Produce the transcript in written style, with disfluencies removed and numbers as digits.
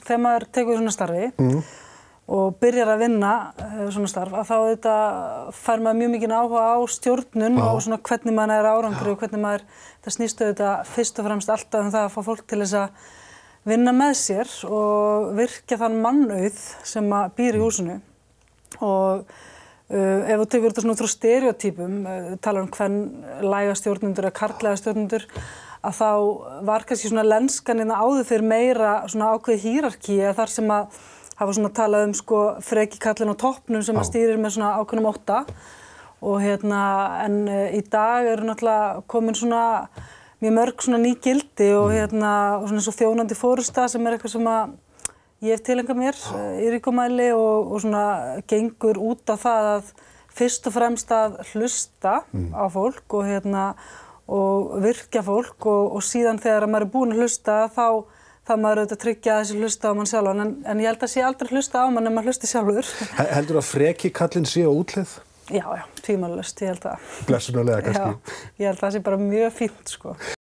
þegar maður tekur svona starfi og byrjar að vinna svona starf, að þá auðvitað fær maður mjög mikinn áhuga á stjórnun og svona hvernig maður er árangri og hvernig maður, það snýst auðvitað fyrst og fremst alltaf um það að fá fólk til þess að vinna með sér og virkja þann mannauð sem að býr í húsinu. Og ef þú tekur þetta svona út frá stereotypum, talar um kvenlæga stjórnendur eða karllæga stjórnendur, að þá var kannski svona lenskan áður fyrir meira svona ákveðið hierarkí, eða þar sem að hafa svona talað um sko freki kallinn á toppnum sem að stýrir með svona ákveðnum ótta. Og en í dag eru náttúrulega komin svona mjög mörg svona ný gildi og og svona svo þjónandi forysta sem eitthvað sem að ég hef tileinkað mér í ríkum mæli og svona gengur út á það að fyrst og fremst að hlusta á fólk og virkja fólk og síðan þegar maður er búinn að hlusta þá maður auðvitað tryggja að þessi hlusta á mann sjálfan en ég held að sé aldrei hlusta á mann ef maður hlusti sjálfur. Heldur að freki kallinn sé á útleið? Já, tvímælalaust, ég held það. Blessunarlega kannski. Já, ég held að það sé bara mjög fínt sko.